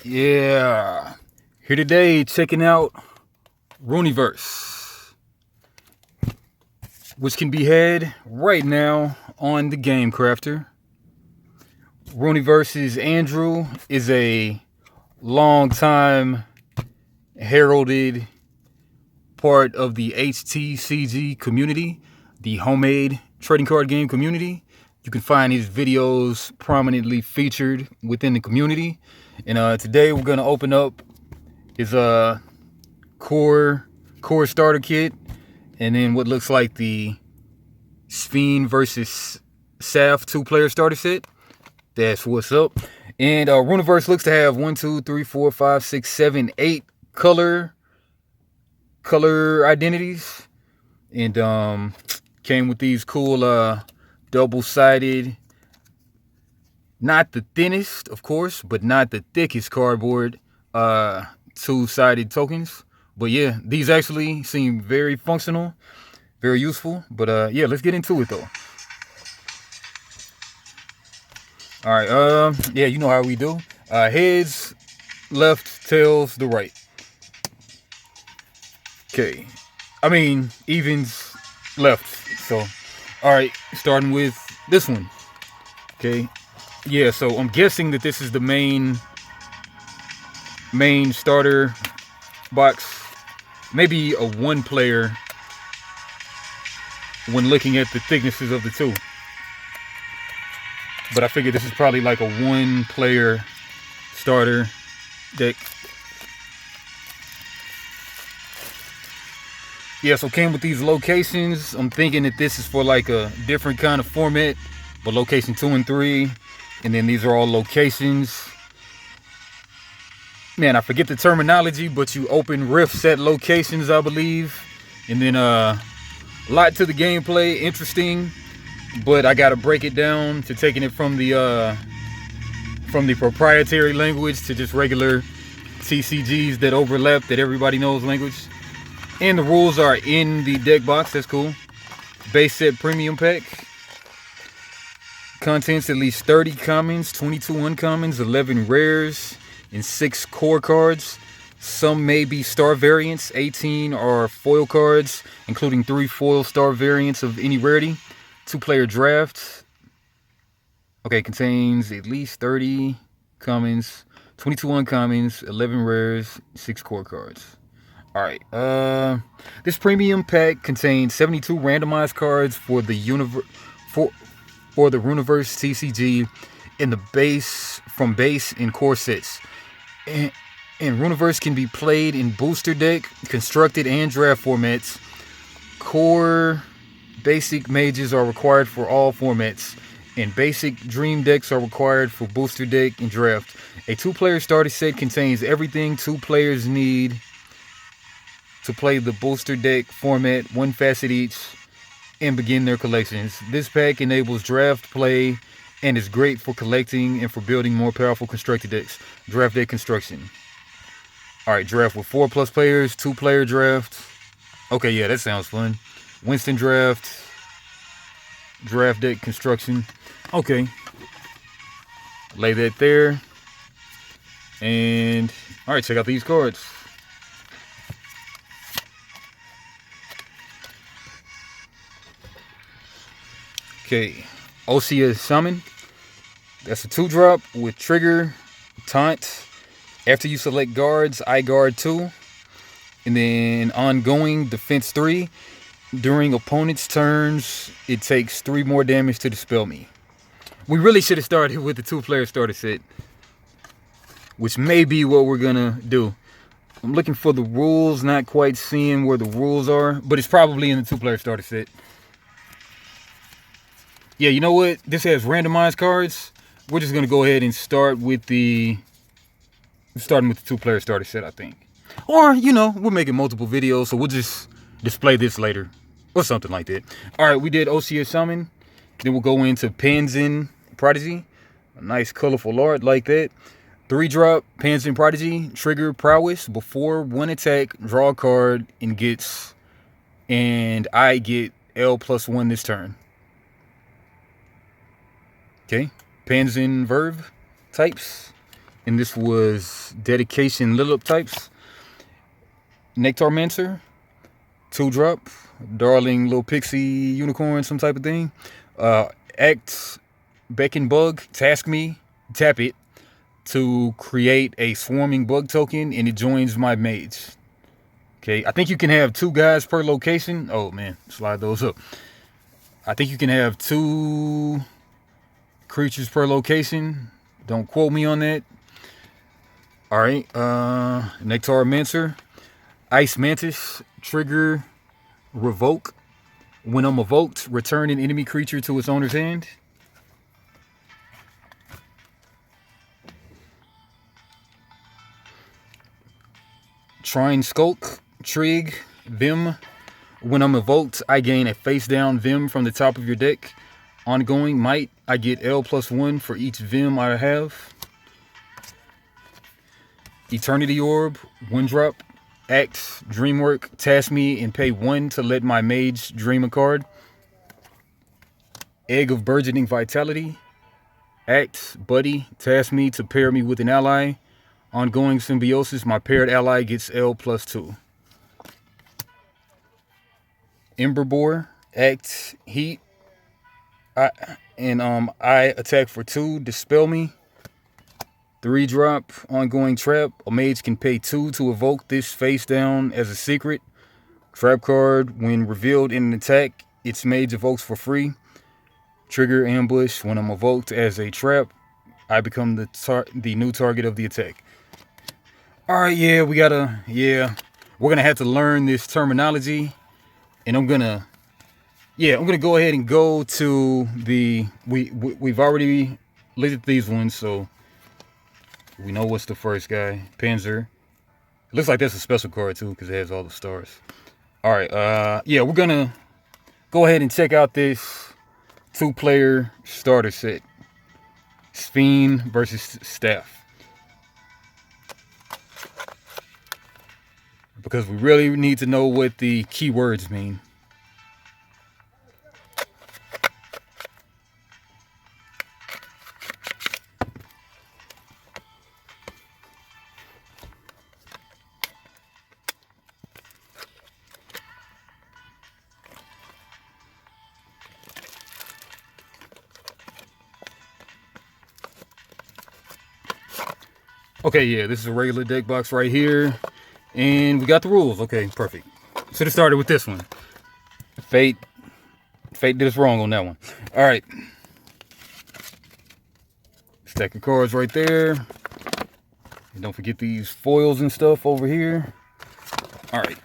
Yeah, here today checking out Rüniverse, which can be had right now on the Game Crafter. Rüniverse's Andrew is a long time heralded part of the hTCG community, the homemade trading card game community. You can find his videos prominently featured within the community. And today we're gonna open up his core starter kit, and then what looks like the Sphene versus Saf 2-player starter set. That's what's up. And Rüniverse looks to have 1, 2, 3, 4, 5, 6, 7, 8 color identities, and came with these cool double-sided, not the thinnest, of course, but not the thickest cardboard, two-sided tokens. But yeah, these actually seem very functional, very useful. But yeah, let's get into it though. All right, yeah, you know how we do. Heads left, tails the right. Okay, I mean evens left. So, all right, starting with this one. Okay, yeah. So I'm guessing that this is the main starter box. Maybe a 1-player when looking at the thicknesses of the two. But I figured this is probably like a 1-player starter deck. Yeah, so came with these locations. I'm thinking that this is for like a different kind of format, but location 2 and 3. And then these are all locations. Man, I forget the terminology, but you open rift set locations, I believe. And then a lot to the gameplay, interesting. But I gotta break it down to taking it from the proprietary language to just regular TCGs that overlap, that everybody knows language. And the rules are in the deck box. That's cool. Base set premium pack. Contents at least 30 commons, 22 uncommons, 11 rares, and 6 core cards. Some may be star variants. 18 are foil cards, including 3 foil star variants of any rarity. 2-player draft. Okay, contains at least 30 commons, 22 uncommons, 11 rares, 6 core cards. All right. This premium pack contains 72 randomized cards for the Rüniverse TCG in the base and core sets. And Rüniverse can be played in booster deck, constructed, and draft formats. Core basic mages are required for all formats, and basic dream decks are required for booster deck and draft. A 2-player starter set contains everything 2 players need to play the booster deck format, 1 facet each, and begin their collections. This pack enables draft play and is great for collecting and for building more powerful constructed decks. Draft deck construction. Alright, draft with 4+ players, 2-player draft. Okay, yeah, that sounds fun. Winston draft. Draft deck construction. Okay. Lay that there. And alright, check out these cards. Okay, Osea Summon. That's a 2-drop with trigger, taunt. After you select guards, I guard 2. And then ongoing, defense 3. During opponent's turns, it takes 3 more damage to dispel me. We really should have started with the 2-player starter set, which may be what we're gonna do. I'm looking for the rules, not quite seeing where the rules are, but it's probably in the 2-player starter set. Yeah, you know what? This has randomized cards. We're just gonna go ahead and start with starting with the 2-player starter set, I think. Or, you know, we're making multiple videos, so we'll just display this later or something like that. All right, we did Osea Summon. Then we'll go into Panzin Prodigy. A nice colorful art like that. 3-drop Panzin Prodigy. Trigger prowess. Before 1 attack, draw a card and I get L+1 this turn. Okay, Panzen Verve types. And this was Dedication Lilip types. Nectarmancer, 2-drop, Darling Little Pixie Unicorn, some type of thing. Act Beckon Bug, task me, tap it to create a swarming bug token, and it joins my mage. Okay, I think you can have 2 guys per location. Oh man, slide those up. I think you can have 2 creatures per location. Don't quote me on that. All right, Nectarmancer, Ice Mantis, trigger, revoke. When I'm evoked, return an enemy creature to its owner's hand. Trine Skulk, Trig, Vim. When I'm evoked, I gain a face down Vim from the top of your deck. Ongoing Might, I get L+1 for each Vim I have. Eternity Orb, 1-drop. Act, Dreamwork, task me and pay 1 to let my mage dream a card. Egg of Burgeoning Vitality. Act, Buddy, task me to pair me with an ally. Ongoing Symbiosis, my paired ally gets L+2. Emberbore, Act, Heat. I attack for 2, Dispel Me. 3-drop, Ongoing Trap. A mage can pay 2 to evoke this face down as a secret. Trap card, when revealed in an attack, its mage evokes for free. Trigger Ambush, when I'm evoked as a trap, I become the new target of the attack. Alright, we're gonna have to learn this terminology. And I'm gonna go ahead and go to the, we've already looked at these ones, so we know what's the first guy. Panzer. It looks like that's a special card too, because it has all the stars. Alright, we're gonna go ahead and check out this 2-player starter set. Fiend versus Staff. Because we really need to know what the keywords mean. Okay, this is a regular deck box right here. And we got the rules. Okay, perfect. Should have started with this one. Fate did us wrong on that one. All right. Stack of cards right there. And don't forget these foils and stuff over here. All right.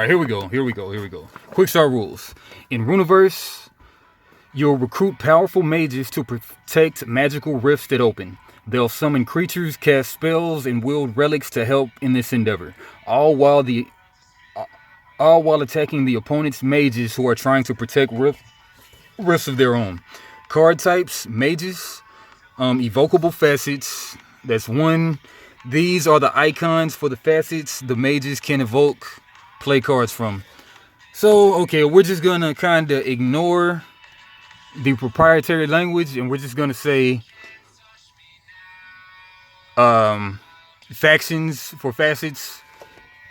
Here we go. Quick start rules. In Rüniverse, you'll recruit powerful mages to protect magical rifts that open. They'll summon creatures, cast spells, and wield relics to help in this endeavor, all while attacking the opponent's mages who are trying to protect rifts of their own. Card types: mages, evocable facets. That's 1. These are the icons for the facets the mages can evoke play cards from. So, okay, we're just gonna kind of ignore the proprietary language, and we're just gonna say factions for facets.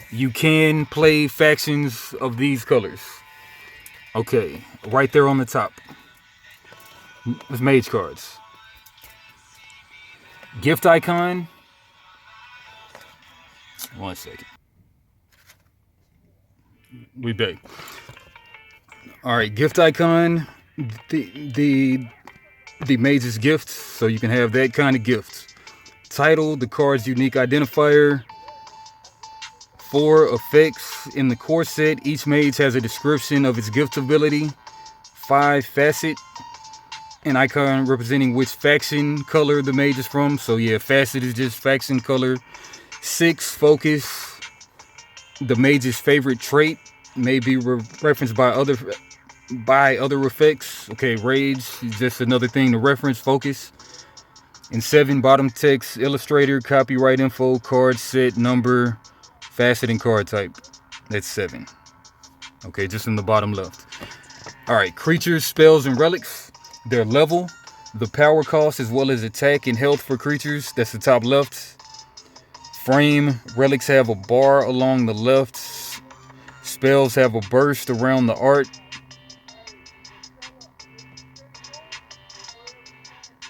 You can play factions of these colors. Okay, right there on the top. It's mage cards. Gift icon. One second. We back. All right, gift icon. The mage's gift, so you can have that kind of gift. Title, the card's unique identifier. 4 effects in the core set. Each mage has a description of its gift ability. 5 facet, an icon representing which faction color the mage is from. So yeah, facet is just faction color. 6 focus, the mage's favorite trait may be referenced by other effects. Okay, rage is just another thing to reference. Focus. And 7, bottom text, illustrator, copyright info, card set, number, facet, and card type. That's 7. Okay, just in the bottom left. All right, creatures, spells, and relics. Their level. the power cost as well as attack and health for creatures. That's the top left. Frame, relics have a bar along the left. Spells have a burst around the art.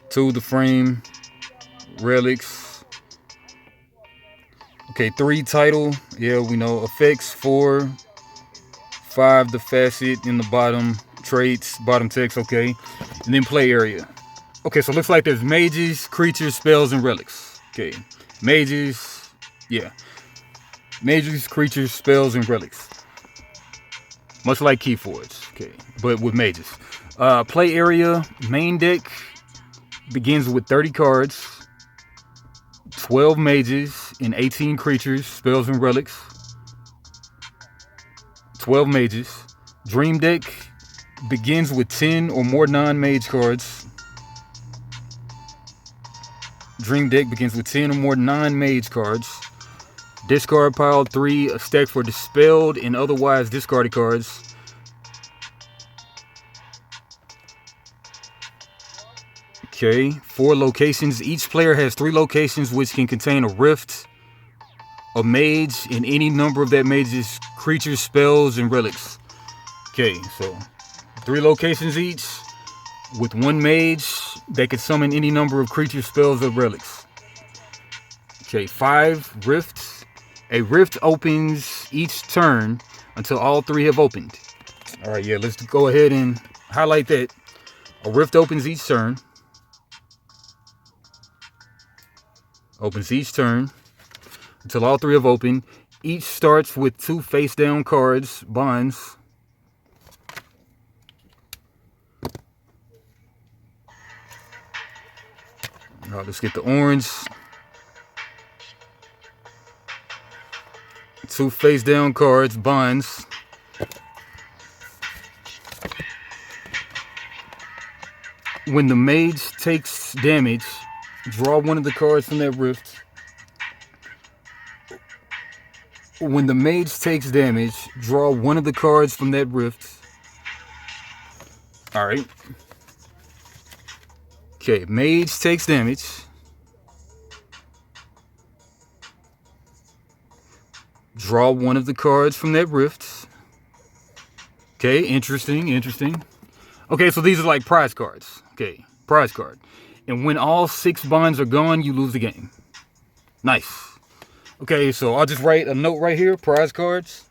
To the frame, relics. Okay, 3 title. Yeah, we know. Effects 4. 5 the facet in the bottom. Traits, bottom text, okay. And then play area. Okay, so it looks like there's mages, creatures, spells, and relics. Okay, mages, yeah. Mages, creatures, spells, and relics. Much like Keyforge, okay, but with mages. Play area, main deck begins with 30 cards, 12 mages, and 18 creatures, spells, and relics. 12 mages. Dream deck begins with 10 or more non-mage cards. Dream deck begins with 10 or more non-mage cards. Discard pile 3, a stack for dispelled and otherwise discarded cards. Okay, 4 locations. Each player has 3 locations which can contain a rift, a mage, and any number of that mage's creatures, spells, and relics. Okay, so 3 locations each with 1 mage that can summon any number of creatures, spells, or relics. Okay, 5 rifts. A rift opens each turn until all 3 have opened. All right, yeah, let's go ahead and highlight that. A rift opens each turn. Opens each turn until all 3 have opened. Each starts with 2 face-down cards, bonds. All right, let's get the orange. 2 face-down cards, bonds. When the mage takes damage, draw one of the cards from that rift. When the mage takes damage, draw one of the cards from that rift. Alright. Okay, mage takes damage. Draw one of the cards from that rift. Okay, interesting. Okay, so these are like prize cards. Okay, prize card. And when all 6 bonds are gone, you lose the game. Nice. Okay, so I'll just write a note right here. Prize cards.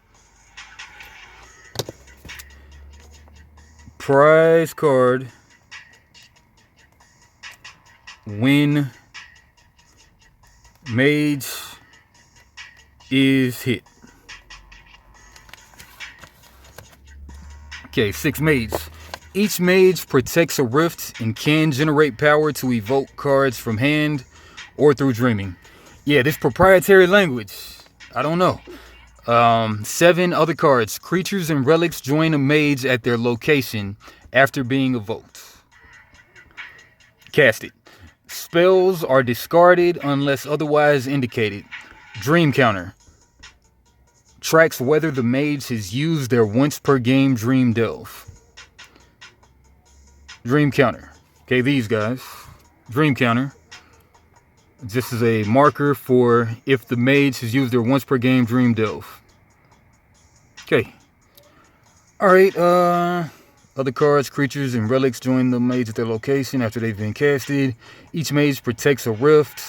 Prize card. When mage is hit. Okay, 6 mages. Each mage protects a rift and can generate power to evoke cards from hand or through dreaming. Yeah, this proprietary language. I don't know. 7 other cards. Creatures and relics join a mage at their location after being evoked. Casted. Spells are discarded unless otherwise indicated. Dream counter. Tracks whether the mage has used their once per game dream delve. Dream counter. Okay, these guys. Dream counter. This is a marker for if the mage has used their once per game dream delve. Okay. Alright, other cards, creatures, and relics join the mage at their location after they've been casted. Each mage protects a rift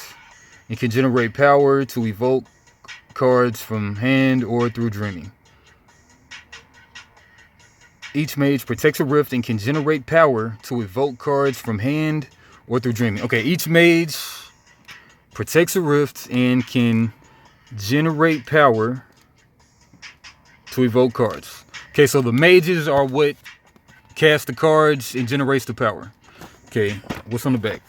and can generate power to evoke cards from hand or through dreaming. Each mage protects a rift and can generate power to evoke cards from hand or through dreaming. Okay, each mage protects a rift and can generate power to evoke cards. Okay, so the mages are what cast the cards and generates the power. Okay, what's on the back?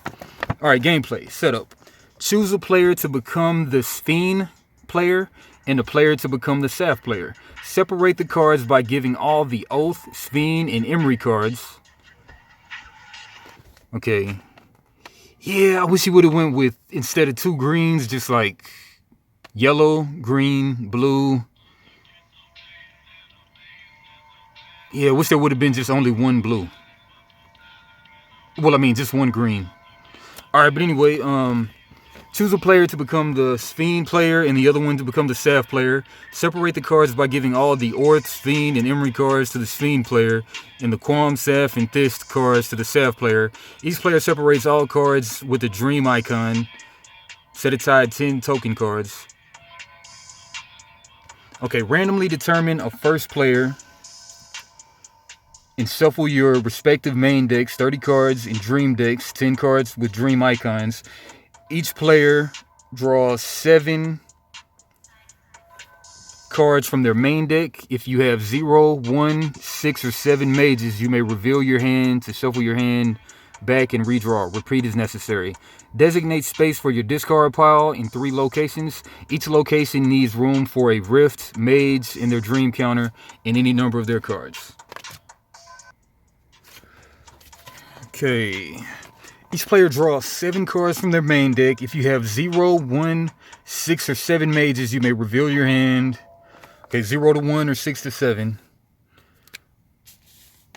All right, gameplay, setup. Choose a player to become the Sphene player and a player to become the Saf player. Separate the cards by giving all the Oath, Sphene, and Emery cards. Okay. Yeah, I wish he would have went with, instead of 2 greens, just like yellow, green, blue. Yeah, I wish there would have been just only 1 blue. Well, I mean, just one green. All right, but anyway, choose a player to become the Sphene player and the other one to become the Saf player. Separate the cards by giving all the Orth, Sphene, and Emery cards to the Sphene player and the Quam, Saf, and Thist cards to the Saf player. Each player separates all cards with a dream icon. Set aside 10 token cards. Okay, randomly determine a first player and shuffle your respective main decks, 30 cards, and dream decks, 10 cards with dream icons. Each player draws 7 cards from their main deck. If you have 0, 1, 6, or 7 mages, you may reveal your hand to shuffle your hand back and redraw. Repeat as necessary. Designate space for your discard pile in 3 locations. Each location needs room for a rift, mage, and their dream counter, and any number of their cards. Okay. Each player draws 7 cards from their main deck. If you have 0, 1, 6, or 7 mages, you may reveal your hand. Okay, 0 to 1 or 6 to 7.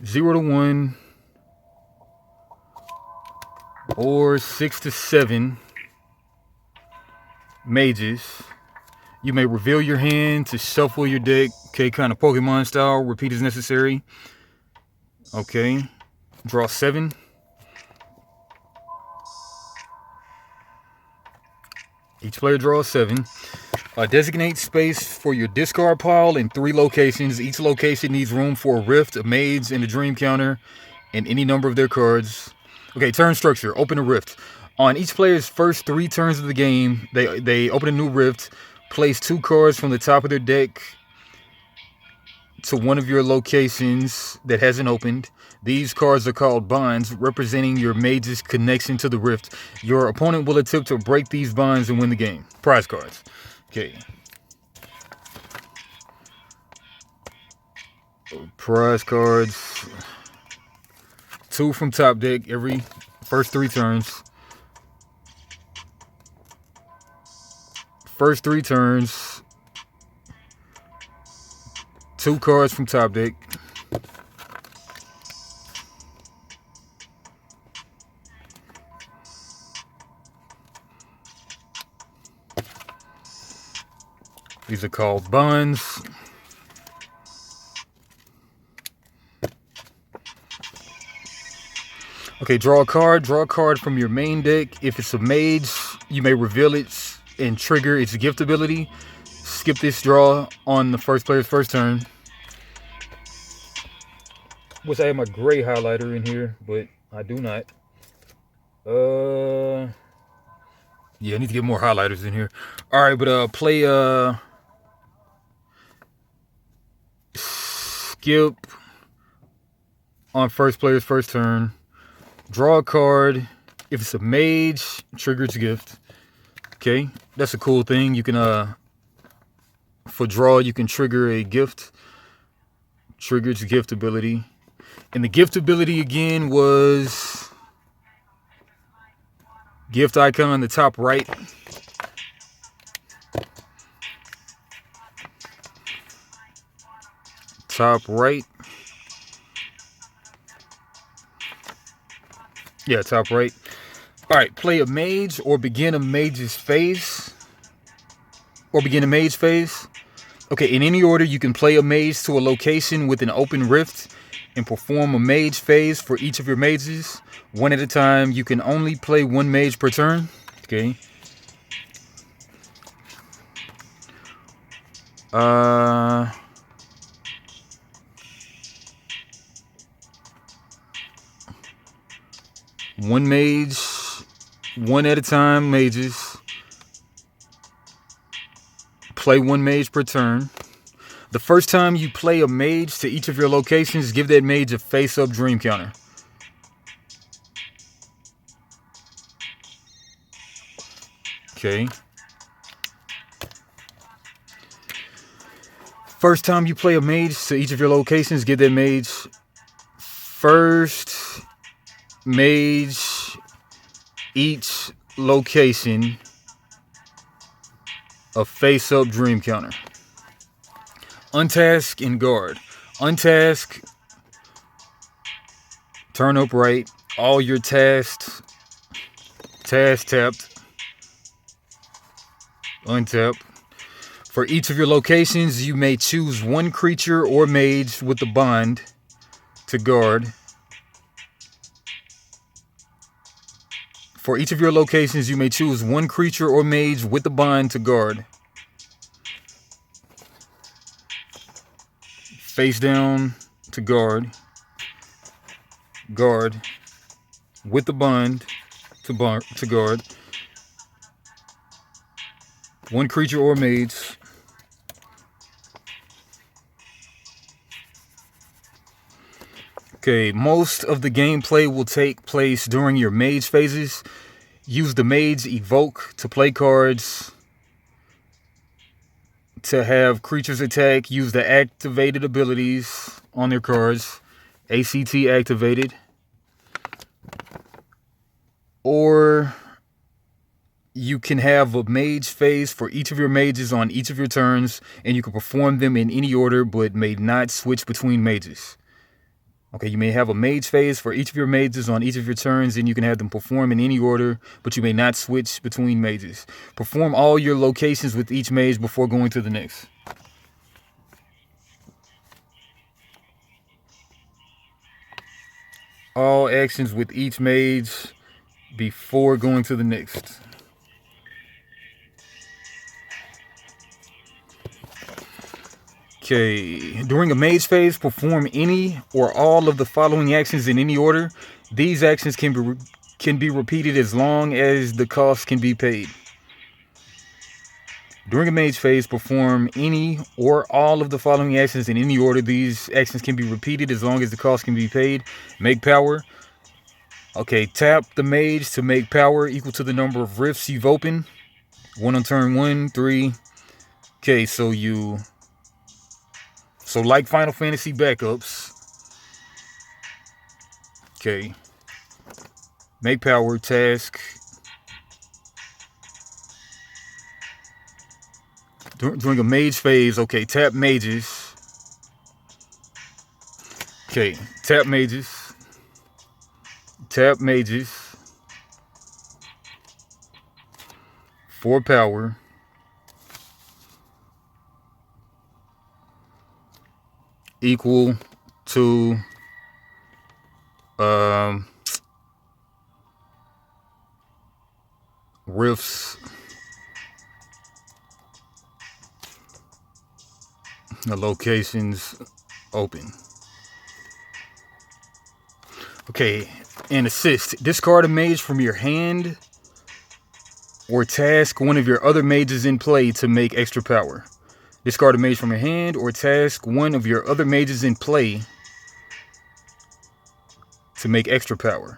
0 to 1 or 6 to 7 mages. You may reveal your hand to shuffle your deck. Okay, kind of Pokemon style. Repeat as necessary. Okay, draw 7. Each player draws 7. Designate space for your discard pile in 3 locations. Each location needs room for a rift, a mage, and a dream counter, and any number of their cards. Okay, turn structure. Open a rift. On each player's first 3 turns of the game, they open a new rift. Place 2 cards from the top of their deck to one of your locations that hasn't opened. These cards are called bonds, representing your mage's connection to the rift. Your opponent will attempt to break these bonds and win the game. Prize cards. Okay. Prize cards. 2 from top deck every first 3 turns. First 3 turns. 2 cards from top deck. These are called bonds. Okay, draw a card. Draw a card from your main deck. If it's a mage, you may reveal it and trigger its gift ability. Skip this draw on the first player's first turn. Wish I had my gray highlighter in here, but I do not. Yeah, I need to get more highlighters in here. All right, but play skip on first player's first turn. Draw a card. If it's a mage, trigger its gift. Okay, that's a cool thing. You can for draw, you can trigger a gift. Trigger its gift ability. And the gift ability again was gift icon on the top right. Top right. Yeah, top right. All right, play a mage or begin a mage's phase. Or begin a mage phase. Okay, in any order, you can play a mage to a location with an open rift and perform a mage phase for each of your mages. One at a time. You can only play 1 mage per turn. Okay. One mage, 1 at a time, mages. Play 1 mage per turn. The first time you play a mage to each of your locations, give that mage a face-up dream counter. Okay. First time you play a mage to each of your locations, give that mage first mage each location a face-up dream counter. Untask and guard. Untask, turn upright. all your tasks tapped, untap. For each of your locations, you may choose one creature or mage with the bond to guard. For each of your locations, you may choose one creature or mage with the bond to guard. Face down to guard. Guard. With the bond to guard. One creature or mage. Okay, most of the gameplay will take place during your mage phases. Use the mage evoke to play cards to have creatures attack. Use the activated abilities on their cards. ACT activated. Or you can have a mage phase for each of your mages on each of your turns, and you can perform them in any order but may not switch between mages. Okay, you may have a mage phase for each of your mages on each of your turns, and you can have them perform in any order, but you may not switch between mages. Perform all your locations with each mage before going to the next. All actions with each mage before going to the next. Okay, during a mage phase, perform any or all of the following actions in any order. These actions can be repeated as long as the cost can be paid. During a mage phase, perform any or all of the following actions in any order. These actions can be repeated as long as the cost can be paid. Make power. Okay, tap the mage to make power equal to the number of rifts you've opened. 1 on turn 1, 3. Okay, so like Final Fantasy backups. Okay. Make power task. During a mage phase, okay, tap mages. Okay, tap mages. Tap mages. For power. Equal to rifts the locations open. Okay, and assist. Discard a mage from your hand or task one of your other mages in play to make extra power. Discard a mage from your hand or task one of your other mages in play to make extra power.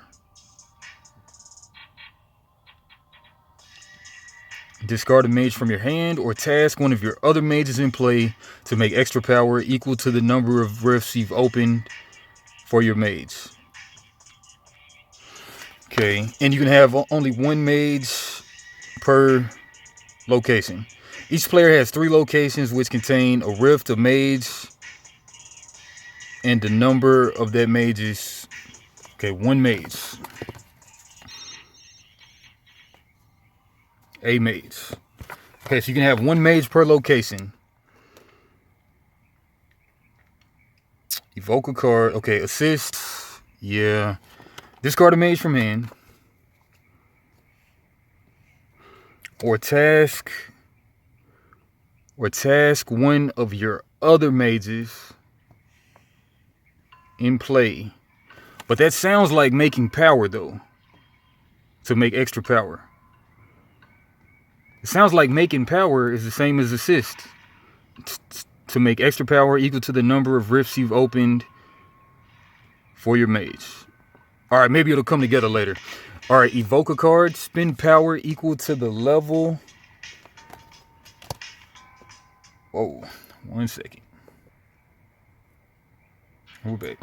Discard a mage from your hand or task one of your other mages in play to make extra power equal to the number of rifts you've opened for your mage. Okay, and you can have only one mage per location. Each player has 3 locations which contain a rift, a mage, and the number of that mage's. Okay, 1 mage. A mage. Okay, so you can have 1 mage per location. Evoke a card. Okay, assist. Yeah. Discard a mage from hand. Or task one of your other mages in play. But that sounds like making power, though. To make extra power. It sounds like making power is the same as assist. To make extra power equal to the number of rifts you've opened for your mage. Alright, maybe it'll come together later. Alright, evoke a card. Spend power equal to the level. Whoa, 1 second. We're back.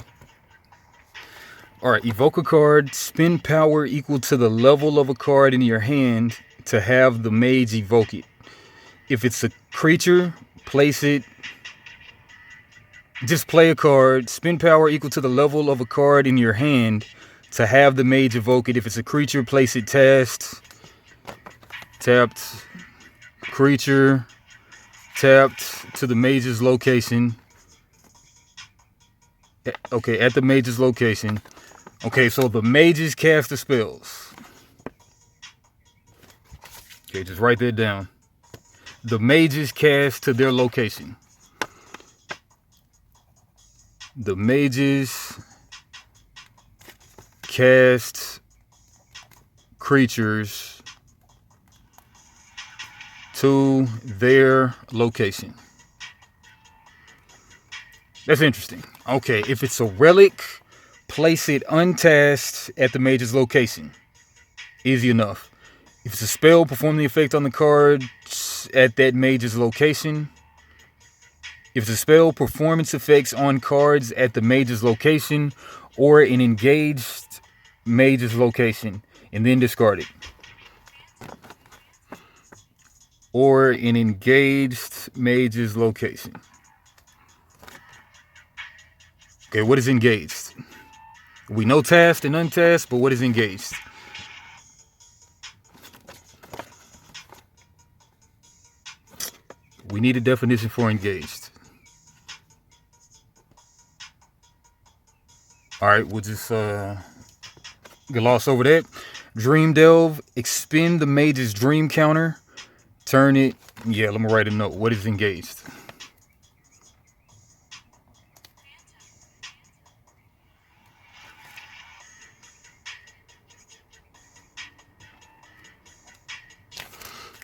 Alright, evoke a card. Spend power equal to the level of a card in your hand to have the mage evoke it. If it's a creature, place it. Just play a card. Spend power equal to the level of a card in your hand to have the mage evoke it. If it's a creature, place it tapped. Tapped. Creature. Tapped to the mage's location. Okay, at the mage's location. Okay, so the mages cast the spells. Okay, just write that down. The mages cast to their location. The mages cast creatures to their location. That's interesting. Okay, if it's a relic, place it untasked at the mage's location. Easy enough. If it's a spell, perform the effect on the card at that mage's location. If it's a spell, performance effects on cards at the mage's location or an engaged mage's location, and then discard it. Or an engaged mage's location. Okay, what is engaged? We know tasked and untasked, but what is engaged? We need a definition for engaged. All right, we'll just gloss over that. Dream Delve, expend the mage's dream counter. Turn it. Yeah, let me write a note. What is engaged?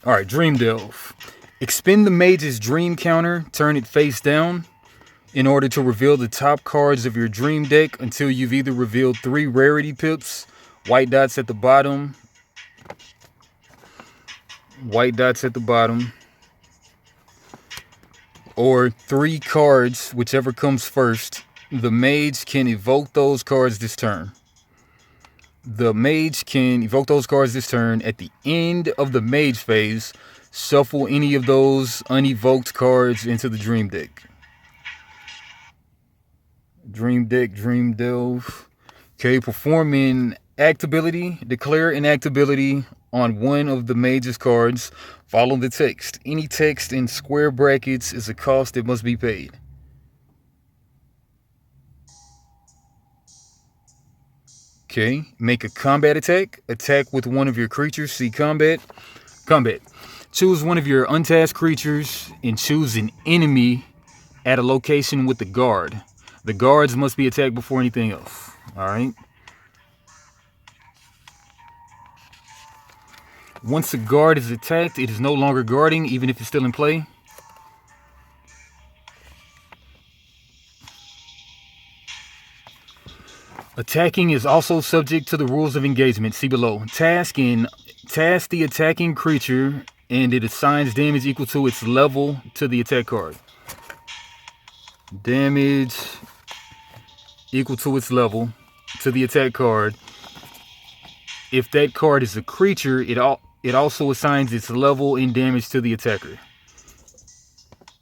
All right, Dream Delve. Expend the mage's dream counter. Turn it face down in order to reveal the top cards of your dream deck until you've either revealed 3 rarity pips, white dots at the bottom, or 3 cards, whichever comes first. The mage can evoke those cards this turn. The mage can evoke those cards this turn. At the end of the mage phase, shuffle any of those unevoked cards into the dream deck. Dream deck, Dream Delve. Okay, perform an act ability. Declare an act ability on one of the mage's cards. Follow the text. Any text in square brackets is a cost that must be paid. Okay, make a combat attack. Attack with one of your creatures. See combat. Combat. Choose one of your untasked creatures and choose an enemy at a location with the guard. The guards must be attacked before anything else. Alright. Once the guard is attacked, it is no longer guarding, even if it's still in play. Attacking is also subject to the rules of engagement. See below. Task the attacking creature, and it assigns damage equal to its level to the attack card. Damage equal to its level to the attack card. If that card is a creature, it also assigns its level and damage to the attacker.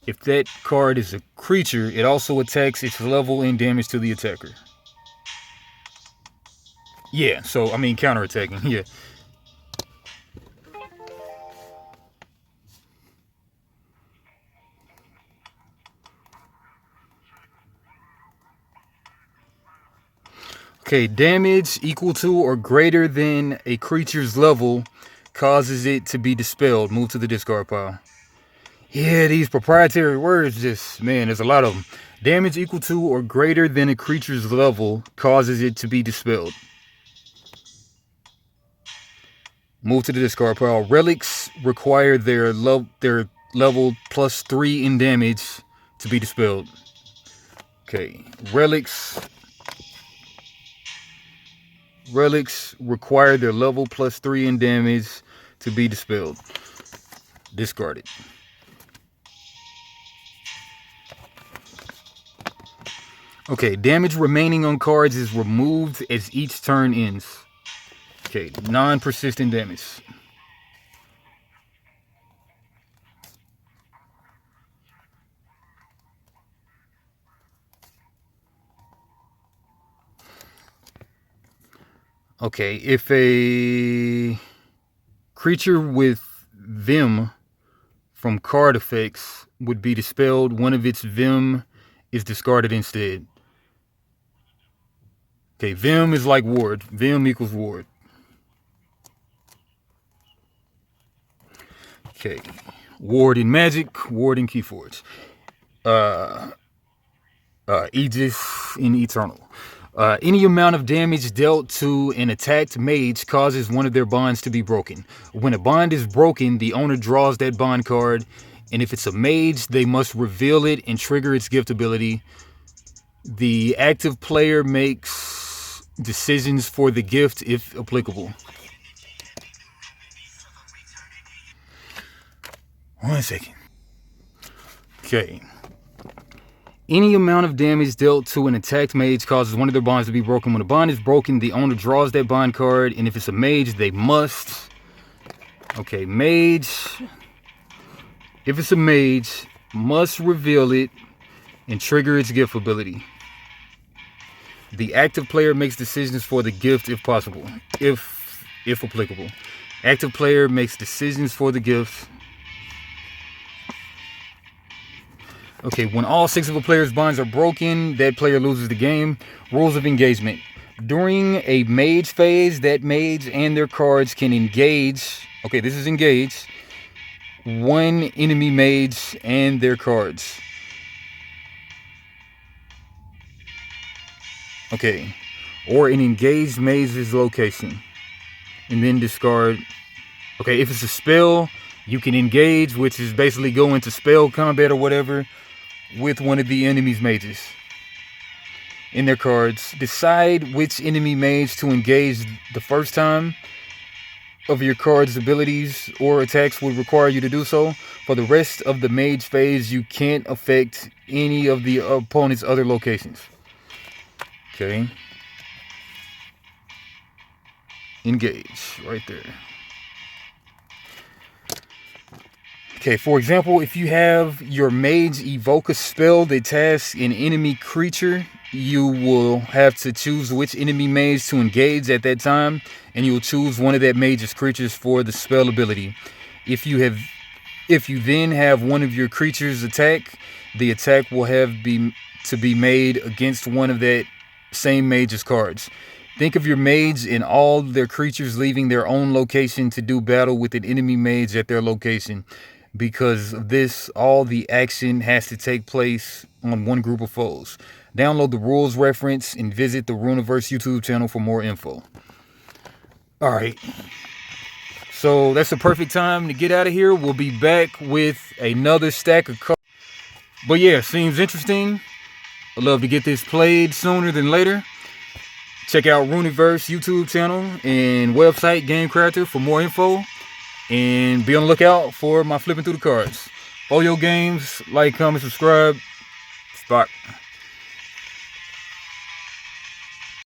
If that card is a creature, it also attacks its level and damage to the attacker. Yeah, so, I mean, counterattacking, yeah. Okay, damage equal to or greater than a creature's level causes it to be dispelled. Move to the discard pile. Yeah, these proprietary words just, man, there's a lot of them. Damage equal to or greater than a creature's level causes it to be dispelled. Move to the discard pile. Relics require their level +3 in damage to be dispelled. Okay, relics require their level +3 in damage to be dispelled. Discarded. Okay, damage remaining on cards is removed as each turn ends. Okay, non-persistent damage. Okay, if a creature with Vim from card effects would be dispelled, one of its Vim is discarded instead. Okay, Vim is like ward. Vim equals ward. Okay, ward in Magic, ward in Keyforge. Aegis in Eternal. Any amount of damage dealt to an attacked mage causes one of their bonds to be broken. When a bond is broken, the owner draws that bond card, and if it's a mage, they must reveal it and trigger its gift ability. The active player makes decisions for the gift if applicable. 1 second. Okay. Any amount of damage dealt to an attacked mage causes one of their bonds to be broken. When a bond is broken, the owner draws that bond card, and if it's a mage, they must... Okay, mage... If it's a mage, must reveal it and trigger its gift ability. The active player makes decisions for the gift if possible, if applicable. Active player makes decisions for the gift. Okay, when all 6 of a player's bonds are broken, that player loses the game. Rules of engagement. During a mage phase, that mage and their cards can engage. Okay, this is engage. One enemy mage and their cards. Okay, or an engaged mage's location. And then discard. Okay, if it's a spell, you can engage, which is basically go into spell combat or whatever with one of the enemy's mages in their cards. Decide which enemy mage to engage the first time of your card's abilities or attacks would require you to do so. For the rest of the mage phase, you can't affect any of the opponent's other locations. Okay. Engage right there. Okay, for example, if you have your mage evoke a spell that tasks an enemy creature, you will have to choose which enemy mage to engage at that time, and you will choose one of that mage's creatures for the spell ability. If you then have one of your creatures attack, the attack will have to be made against one of that same mage's cards. Think of your mage and all their creatures leaving their own location to do battle with an enemy mage at their location. Because of this, all the action has to take place on one group of foes. Download the rules reference and visit the Rüniverse YouTube channel for more info. Alright. So that's the perfect time to get out of here. We'll be back with another stack of cards. But yeah, seems interesting. I'd love to get this played sooner than later. Check out Rüniverse YouTube channel and website Gamecrafter for more info. And be on the lookout for my flipping through the cards. All your games, like, comment, subscribe. Spot.